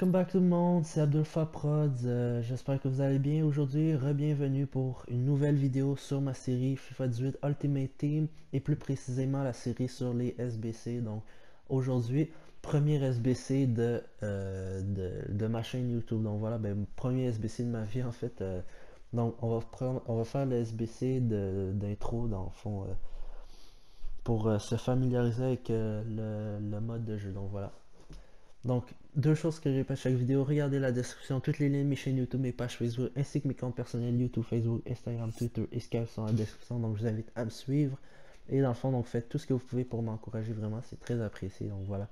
Welcome back tout le monde, c'est Abdulfa Prods, j'espère que vous allez bien aujourd'hui, re-bienvenue pour une nouvelle vidéo sur ma série FIFA 18 Ultimate Team et plus précisément la série sur les SBC. Donc aujourd'hui, premier SBC de ma chaîne YouTube, donc voilà, premier SBC de ma vie en fait. Donc on va faire le SBC d'intro dans le fond pour se familiariser avec le mode de jeu, donc voilà. Donc, deux choses que je répète chaque vidéo, regardez la description, toutes les liens de mes chaînes YouTube, mes pages Facebook, ainsi que mes comptes personnels YouTube, Facebook, Instagram, Twitter et Skype sont dans la description, donc je vous invite à me suivre. Et dans le fond, donc faites tout ce que vous pouvez pour m'encourager, vraiment, c'est très apprécié, donc voilà.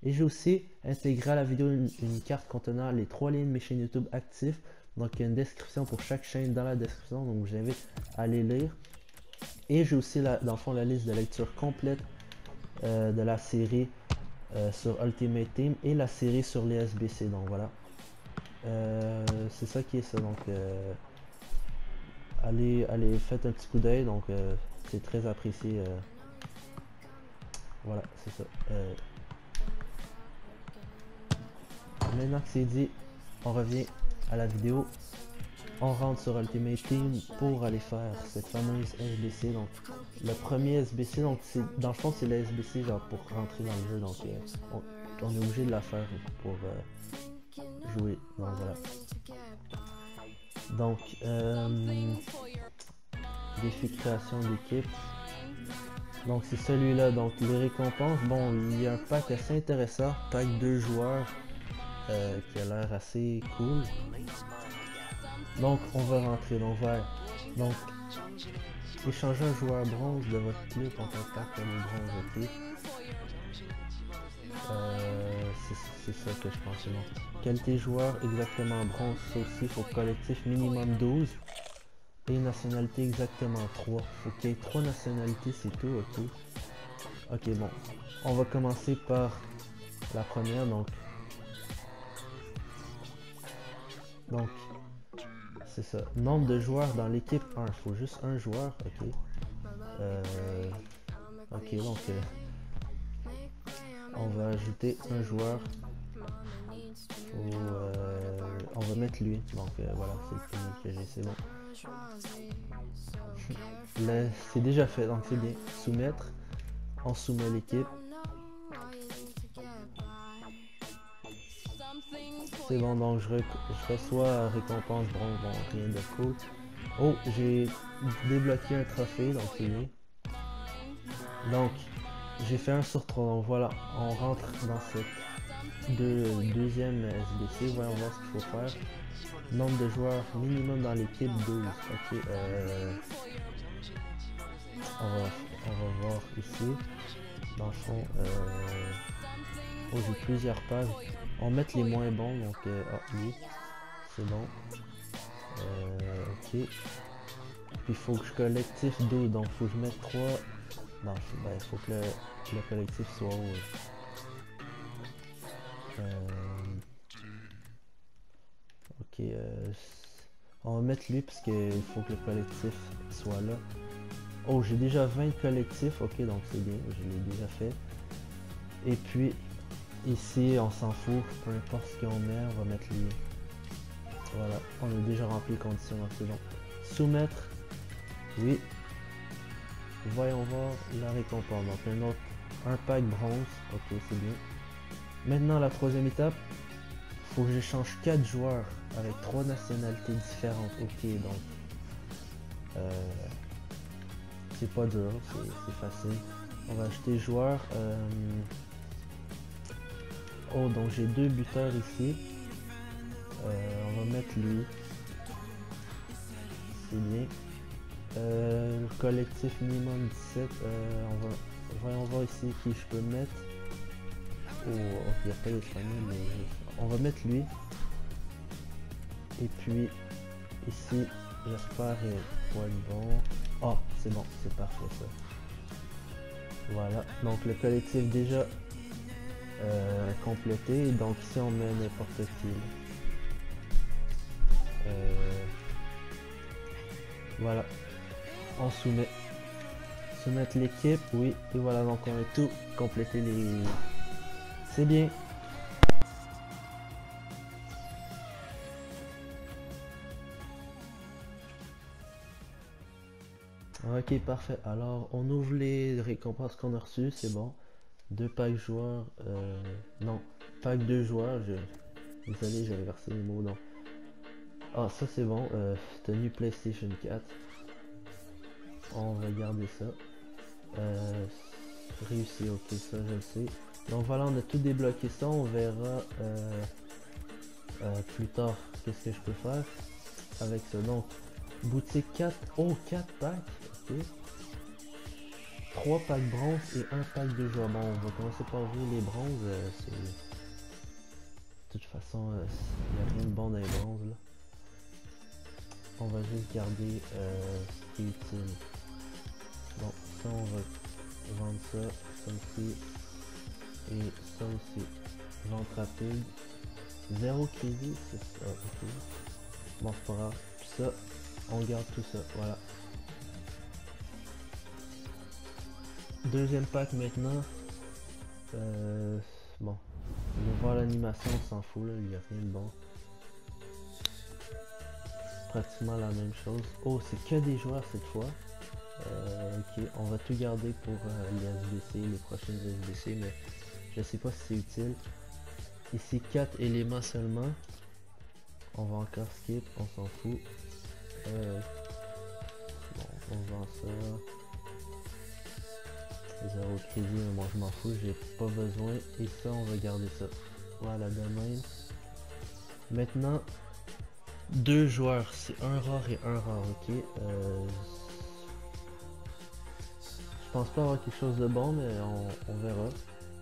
Et j'ai aussi intégré à la vidéo une carte contenant les trois liens de mes chaînes YouTube actifs, donc il y a une description pour chaque chaîne dans la description, donc je vous invite à aller lire. Et j'ai aussi, dans le fond, la liste de lecture complète de la série sur Ultimate Team et la série sur les SBC, donc voilà. C'est ça qui est ça, donc allez faites un petit coup d'œil, donc c'est très apprécié. Voilà, c'est ça. Maintenant que c'est dit, on revient à la vidéo. On rentre sur Ultimate Team pour aller faire cette fameuse SBC. Donc le premier SBC, donc dans le fond c'est le SBC genre pour rentrer dans le jeu, donc on est obligé de la faire pour jouer. Donc voilà. Donc défi de création d'équipe. Donc c'est celui-là. Donc les récompenses, bon il y a un pack assez intéressant, pack 2 joueurs qui a l'air assez cool. Donc on va rentrer, donc échanger un joueur bronze de votre club contre un pack de bronze, ok. C'est ça que je pensais. Donc qualité joueur exactement bronze, ça aussi faut collectif minimum 12 et nationalité exactement 3. Faut qu'il y ait 3 nationalités, c'est tout, ok. Ok, bon, on va commencer par la première, donc c'est ça. Nombre de joueurs dans l'équipe 1. Il faut juste un joueur. Ok. Ok, donc on va ajouter un joueur. On va mettre lui. Donc voilà, c'est le premier que j'ai. C'est bon. C'est déjà fait, donc c'est bien. Soumettre. On soumet l'équipe. C'est bon, donc je reçois récompense bronze, bon, rien de cool. Oh, j'ai débloqué un trophée, donc c'est bien. Donc, j'ai fait 1 sur 3, donc voilà, on rentre dans cette deuxième SBC, voyons voir ce qu'il faut faire. Nombre de joueurs minimum dans l'équipe 12, ok, on va voir ici, dans le fond, oh j'ai plusieurs pages, on va mettre les moins bons, donc oui, c'est bon, ok, puis il faut que je collectif 12, donc il faut que je mette 3, non, il faut que le collectif soit haut. Ok, on va mettre lui parce qu'il faut que le collectif soit là. Oh, j'ai déjà 20 collectifs, ok, donc c'est bien, je l'ai déjà fait. Et puis, ici, on s'en fout, peu importe ce qu'on met, on va mettre lui. Voilà, on a déjà rempli les conditions, donc c'est bon. Soumettre, oui. Voyons voir la récompense. Donc un pack bronze, ok, c'est bien. Maintenant, la troisième étape, faut que j'échange 4 joueurs avec 3 nationalités différentes. Ok, donc c'est pas dur, c'est facile. On va acheter joueurs. Oh, donc j'ai 2 buteurs ici. On va mettre lui. C'est bien. Le collectif minimum 17. Voyons voir ici qui je peux mettre. Oh, il n'y a pas d'espagnol, mais on va mettre lui. Et puis ici, j'espère pour être bon. Oh, c'est bon, c'est parfait ça. Voilà, donc le collectif déjà complété. Donc ici on met n'importe qui. Voilà, on soumettre l'équipe, oui, et voilà, donc on a tout complété les... C'est bien. Ok, parfait. Alors, on ouvre les récompenses qu'on a reçues, c'est bon. Deux packs joueurs, non, pack 2 joueurs, désolé, j'avais versé les mots, non. Ah, ça c'est bon, tenue PlayStation 4. On va garder ça. Euh, réussi, ok, ça je le sais. Donc voilà, on a tout débloqué ça, on verra plus tard qu'est-ce que je peux faire avec ça. Donc, boutique 4, oh 4 packs, ok. 3 packs bronze et un pack de joueurs. Bon, on va commencer par ouvrir les bronzes, c'est... De toute façon, il n'y a rien de bon dans les bronzes là. On va juste garder ce qui est utile. Bon, ça on va vendre ça aussi, et ça aussi. Vente rapide. 0 crédit, c'est ça, ok. Bon, c'est pas grave. Puis ça, on garde tout ça, voilà. Deuxième pack maintenant. Bon, on va voir l'animation, on s'en fout là, il n'y a rien de bon. Pratiquement la même chose. Oh, c'est que des joueurs cette fois. Ok, on va tout garder pour les SBC, les prochaines SBC, mais je sais pas si c'est utile. Ici 4 éléments seulement. On va encore skip, on s'en fout. Bon, on vend ça. 0 crédit, mais moi je m'en fous, j'ai pas besoin. Et ça, on va garder ça. Voilà, domaine. Maintenant, 2 joueurs, c'est un rare et un rare, ok. Je pense pas avoir quelque chose de bon, mais on verra.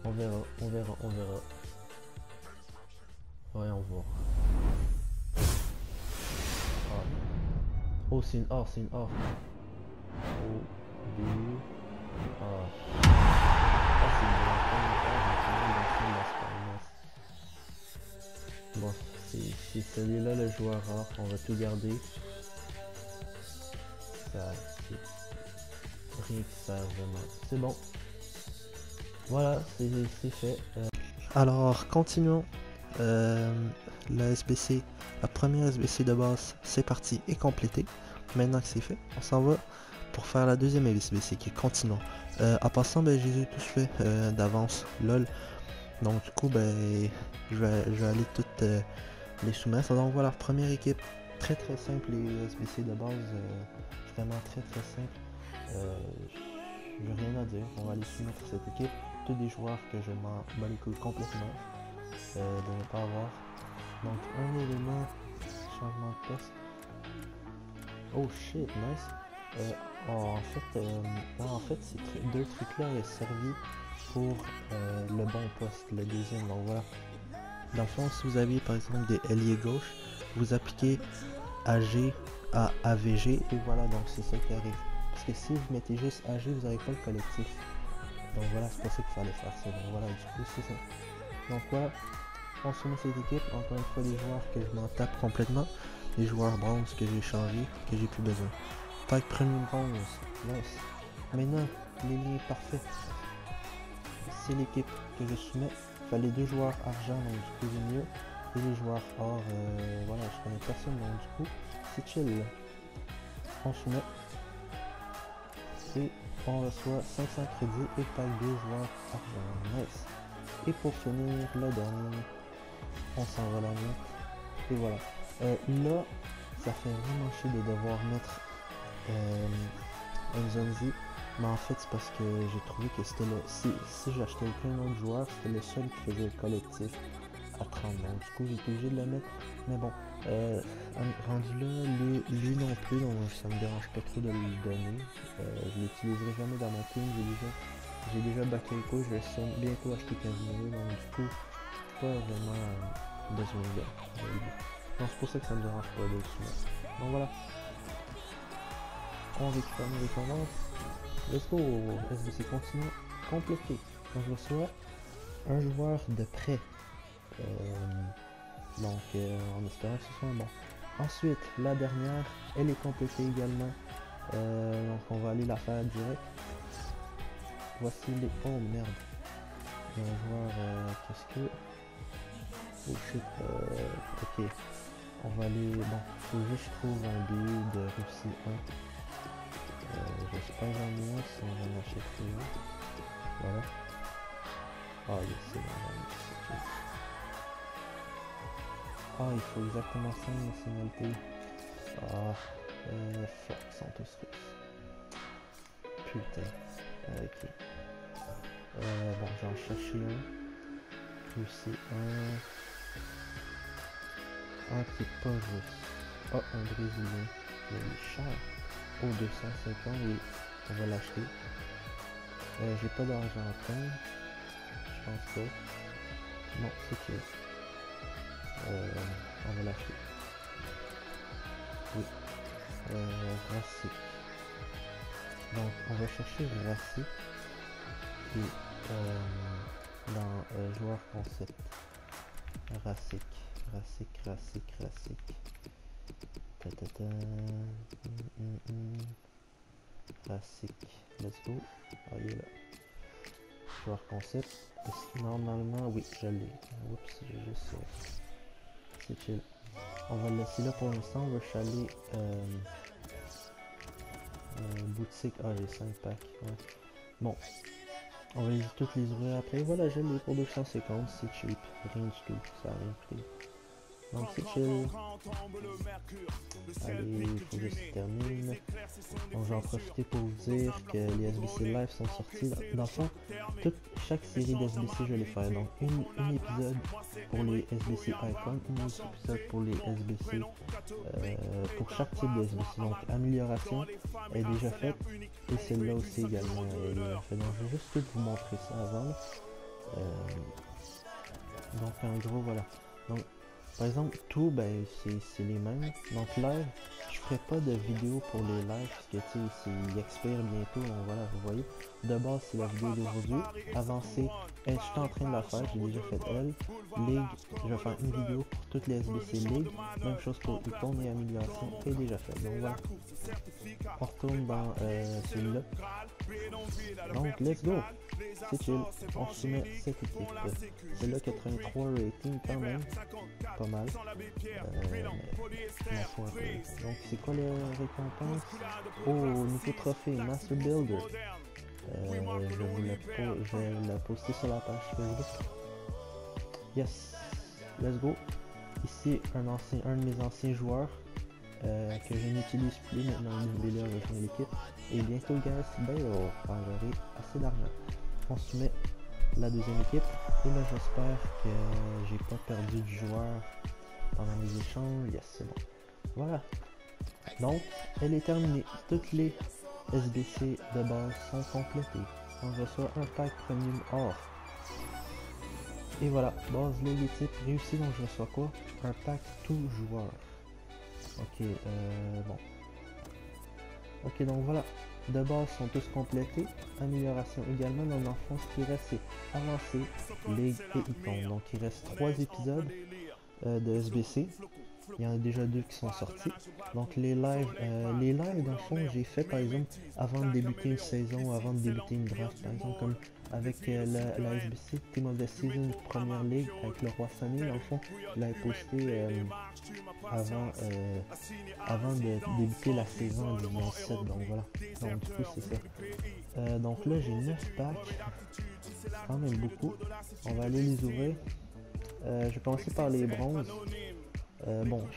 On verra, on verra, on verra. Voyons voir. Ah. Oh, c'est une or, c'est une or. Oh, B. Ah. Ah, c'est une bon, c'est celui-là le joueur rare, on va tout garder. Ça, c'est rien qui sert vraiment. C'est bon. Voilà, c'est fait. Alors, continuons. La SBC, la première SBC de base, c'est parti et complété. Maintenant que c'est fait, on s'en va pour faire la deuxième SBC qui est continuons. En passant, ben, je les ai tous fait d'avance, lol. Donc du coup, ben, je vais aller toutes les soumettre. Donc voilà, première équipe, très simple, les SBC de base, vraiment très simple. J'ai rien à dire, on va aller soumettre cette équipe. Tous des joueurs que je m'en bats les couilles complètement de ne pas avoir. Donc un élément, changement de poste. Oh shit, nice. En fait ces deux trucs là est servi pour le bon poste, le deuxième. Donc voilà. Dans le fond, si vous aviez par exemple des ailiers gauche, vous appliquez AG à AVG et voilà, donc c'est ça qui arrive. Parce que si vous mettez juste AG, vous n'avez pas le collectif. Donc voilà, c'est pas ça qu'il fallait faire ça. Donc voilà, du coup c'est ça. Donc voilà, on soumet cette équipe. Encore une fois, des joueurs que je m'en tape complètement. Les joueurs bronze que j'ai changé, que j'ai plus besoin. Pack premier bronze, nice. Maintenant, les liens parfaits. C'est l'équipe que je soumets. Il fallait 2 joueurs argent, donc du coup c'est mieux. Et les joueurs or, voilà, je connais personne, donc du coup c'est chill. On soumet. Et on reçoit 500 crédits et pack 2 joueurs argent, nice. Et pour finir, le dernier, on s'en va la mettre. Et voilà. Là, ça fait vraiment chier de devoir mettre un Zonzi. Mais en fait, c'est parce que j'ai trouvé que c'était le... Si j'achetais plein d'autres joueurs, c'était le seul qui faisait le collectif à 30. Donc du coup, j'ai été obligé de le mettre. Mais bon, rendu là, lui non plus, donc ça me dérange pas trop de le donner. Je l'utiliserai jamais dans mon team. J'ai déjà Bakayoko, je vais bientôt acheter Casimiro, donc du coup, pas vraiment besoin de. Donc c'est pour ça que ça me dérange pas de le soumettre. Donc voilà. On récupère nos récompenses. Let's go, SBC continue, complété. Donc je reçois un joueur de prêt. Donc en espérant que ce soit bon. Ensuite, la dernière, elle est complétée également. Donc on va aller la faire direct. Voici les... Oh merde. Il y a un joueur... qu'est-ce que... Oh shit. Ok. On va aller... Bon, faut juste trouver un but de Russie 1. J'espère j'en ai un si on va en acheter un. Voilà. Ah yes, c'est bon, j'en ai. Ah, il faut exactement 5 nationalités. Ah, fuck, ils sont tous russes. Putain. Ok. Bon, j'en cherche un. Ici, un qui est pas russe. Oh, un brésilien. Il est cher. Oh, 250, oui. On va l'acheter. J'ai pas d'argentin. Je pense pas. Non, c'est que. On va l'acheter. Oui. Racik. Donc, on va chercher Racik. Et dans joueur concept. Racik. Racik. Let's go. Ah, il est là. Joueur concept. Normalement, oui, je l'ai. Oups, j'ai juste. C'est chill. On va le laisser là pour l'instant. On va chaler. Boutique. Ah, j'ai 5 packs. Ouais. Bon. On va toutes les ouvrir après. Voilà, je l'ai pour 250. C'est cheap. Rien du tout. Ça a rien coûté. Donc c'est chill. Allez, il faut que je termine. Donc j'en profite pour vous dire que les SBC Live sont sortis. Dans le fond, chaque série d'SBC je vais les faire. Donc un épisode pour les SBC Icon, un autre épisode pour les SBC, pour chaque type de SBC. Donc amélioration est déjà faite et celle-là aussi également est déjà faite. Donc je vais juste tout vous montrer ça avant. Donc en gros voilà. Donc par exemple, tout, ben, c'est les mêmes. Donc live, je ferai pas de vidéo pour les lives parce que tu sais, il expire bientôt. Donc voilà, vous voyez. De base, c'est la vidéo d'aujourd'hui. Avancée, je suis en train de la faire, j'ai déjà fait elle. League, je vais faire une vidéo pour toutes les SBC League. Même chose pour icône et amélioration, est déjà fait. Donc voilà. On retourne dans celui-là. Donc let's go. C'est chill, on soumet cette équipe. C'est là 83 rating quand même, pas mal. Donc c'est quoi la récompense? Oh, nouveau trophée, Master Builder. Je vais la poster sur la page Facebook. Yes, let's go. Ici un de mes anciens joueurs que je n'utilise plus maintenant, il est rejoint l'équipe. Et bientôt Gareth Bale, j'aurai assez d'argent. On soumet la deuxième équipe et là j'espère que j'ai pas perdu de joueur pendant les échanges. Yes, c'est bon. Voilà. Donc, elle est terminée. Toutes les SBC de base sont complétées. On reçoit un pack premium or. Et voilà, base l'équipe réussie. Donc je reçois quoi? Un pack tout joueur. Ok, bon. Ok, donc voilà. De base sont tous complétés. Amélioration également. Dans l'enfance, ce qui reste, c'est avancé, ligue et icône. Donc il reste 3 épisodes de SBC. Il y en a déjà 2 qui sont sortis. Donc les lives dans le fond, j'ai fait par exemple avant de débuter une saison, avant de débuter une draft, par exemple comme avec la SBC Team of the Season Première Ligue avec le Roi Sané. Dans le fond, je l'avais posté avant de débuter la saison en 2007. Donc voilà. Donc du coup c'est ça. Donc là j'ai 9 packs. Quand même beaucoup. On va aller les ouvrir. Je vais commencer par les bronzes. Bon,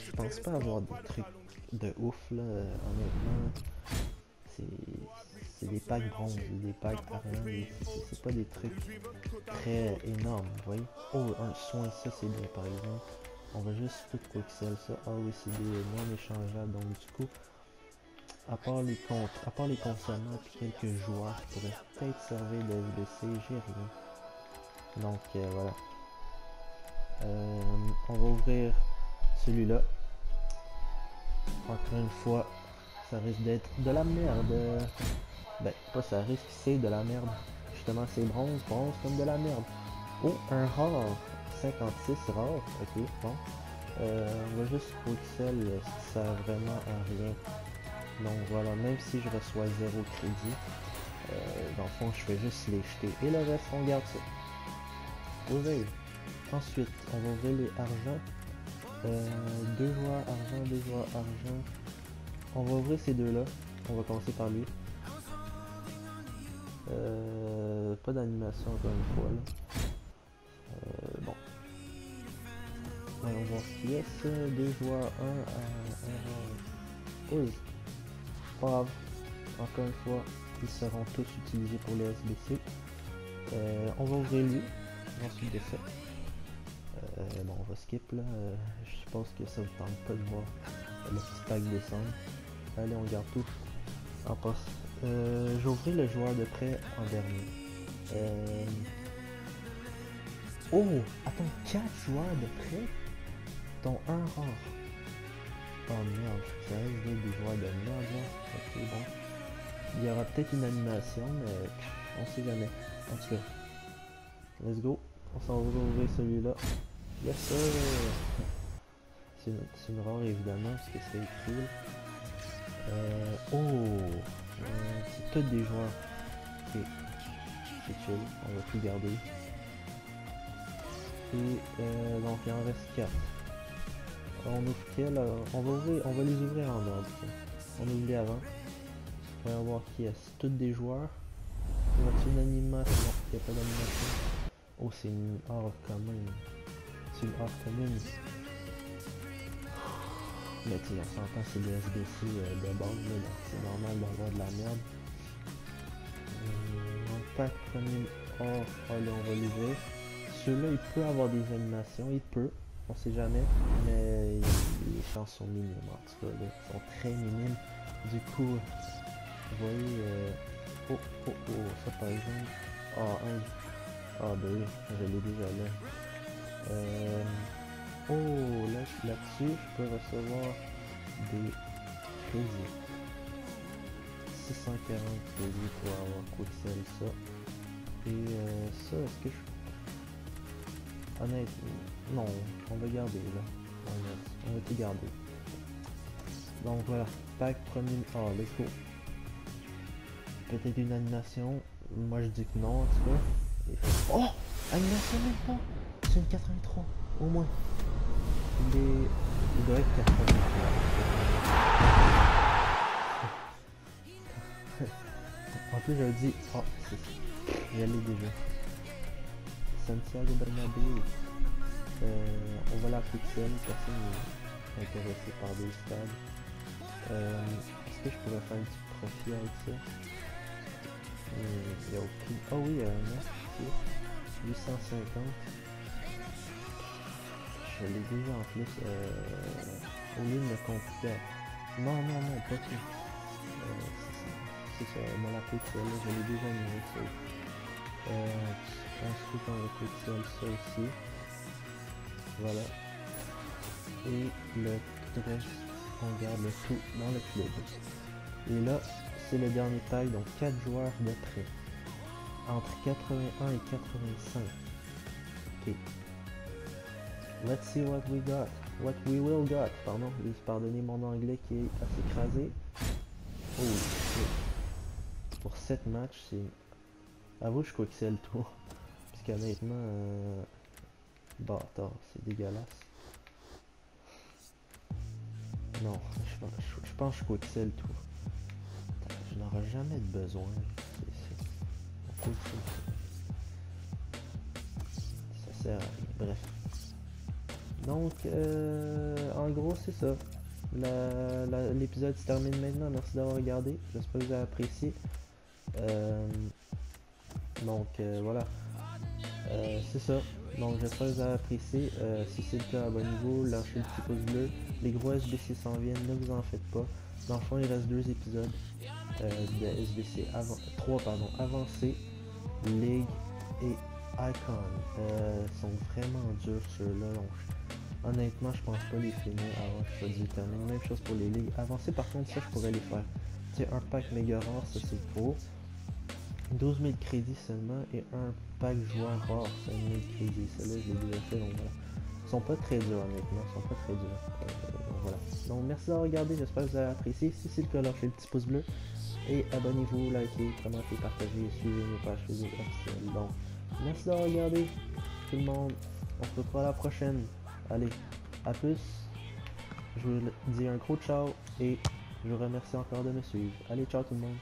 je pense pas avoir des trucs de ouf là, honnêtement. C'est des packs bronzes, des packs argent, c'est pas des trucs très énormes, vous voyez. Oh, un soin, ça c'est bien par exemple. On va juste tout pixel ça. Ah oui, c'est des non échangeables, donc du coup, à part les consommables et quelques joueurs qui pourraient peut-être servir de SBC, j'ai rien. Donc voilà. On va ouvrir celui-là. Encore une fois, ça risque d'être de la merde. Ben, pas ça risque, c'est de la merde. Justement, c'est bronze comme de la merde. Oh, un rare. 56 rare. Ok, bon. On va juste pixel si ça sert vraiment à rien. Donc voilà, même si je reçois 0 crédit, dans le fond, je fais juste les jeter. Et le reste, on garde ça. Ouvrir. Ensuite, on va ouvrir les argents. 2 joueurs argent, 2 joueurs argent. On va ouvrir ces deux-là. On va commencer par lui. Pas d'animation encore une fois là. Bon. Voyons voir ce qu'il y a. Deux joueurs, un à un. Oui. Pas grave. Encore une fois, ils seront tous utilisés pour les SBC. On va ouvrir lui. Ensuite de ça. Bon, on va skip là. Je pense que ça vous tente pas de voir le petit pack descendre. Allez, on garde tout. En passe. J'ai ouvert le joueur de près en dernier. Oh! Attends, 4 joueurs de près? Dont un rare. Oh merde, ça reste des joueurs de merde là. Ok, bon. Il y aura peut-être une animation, mais on sait jamais. En tout cas, let's go. On s'en va ouvrir celui-là. Yes sir! C'est une rare évidemment, parce que c'est cool. C'est tous des joueurs. Ok, c'est chill, on va tout garder. Et donc il en reste 4. On ouvre quel? On va les ouvrir en ordre. On ouvre les avant. On va voir qui est. C'est tous des joueurs. On va-tu une animation? Non, il n'y a pas d'animation. Oh, c'est une horde quand même. C'est une horde commune. Mais tu sais, on s'entend, c'est le SBC de base, là, donc c'est normal d'avoir de la merde. Donc, pack premier hors, allez, on va l'ouvrir. Celui-là, il peut avoir des animations, il peut, on sait jamais, mais les chances sont minimes, en tout cas, là, ils sont très minimes. Du coup, vous voyez, ça par exemple, ben oui, je l'ai déjà là. Là-dessus, je peux recevoir des crédits. 640 crédits pour avoir Quixel, ça. Et ça, est-ce que je... Honnêtement, non, on va garder là. On va tout garder. Donc voilà, pack premier... let's go. Peut-être une animation. Moi je dis que non, en tout cas. Et... Oh! Animation même pas! C'est une 83, au moins. Il doit être 83. En plus, j'avais dit, j'y allais déjà. Santiago Bernabéu. On va la Quixel, personne n'est intéressé par des stades. Est-ce que je pourrais faire un petit profit avec ça? Il n'y a aucune... Oh oui, merci. 850. Je l'ai déjà en plus au lieu de le computer. Non, pas tout. C'est ça, moi la Quixel, je l'ai déjà mis ça. Ensuite on va Quixel ça aussi. Voilà. Et le reste, on garde le tout dans le club. Et là, c'est le dernier pack, donc 4 joueurs de près. Entre 81 et 85. Ok. Let's see what we got. What we will got. Pardonnez mon anglais qui est assez écrasé. Oh, shit. Pour 7 matchs, c'est... Avoue, je crois que c'est le tour. Parce qu'honnêtement, bâtard, c'est dégueulasse. Non, je pense que je crois que c'est le tour. Je n'aurai jamais de besoin. Ça sert à rien. Bref. Donc, en gros, c'est ça. L'épisode se termine maintenant. Merci d'avoir regardé. J'espère que vous avez apprécié. Voilà. C'est ça. Donc, j'espère que vous avez apprécié. Si c'est le cas, abonnez-vous, lâchez le petit pouce bleu. Les gros SBC s'en viennent, ne vous en faites pas. Dans le fond, il reste 2 épisodes de SBC 3 avancés, League et Icon. Sont vraiment durs ceux-là. Honnêtement, je pense pas les finir avant que je sois terminé. Même chose pour les ligues avancées, par contre, ça je pourrais les faire. C'est un pack méga rare, ça c'est gros. 12 000 crédits seulement et un pack joueur rare, 5 000 crédits. Celle-là, je l'ai déjà fait, donc voilà. Ils sont pas très durs, honnêtement, ils sont pas très durs. Donc voilà. Donc merci d'avoir regardé, j'espère que vous avez apprécié. Si c'est le cas, lâchez le petit pouce bleu. Et abonnez-vous, likez, commentez, partagez, suivez mes pages Facebook officielles. Donc, merci d'avoir regardé, tout le monde. On se retrouve à la prochaine. Allez, à plus. Je vous dis un gros ciao et Je vous remercie encore de me suivre. Allez, ciao tout le monde.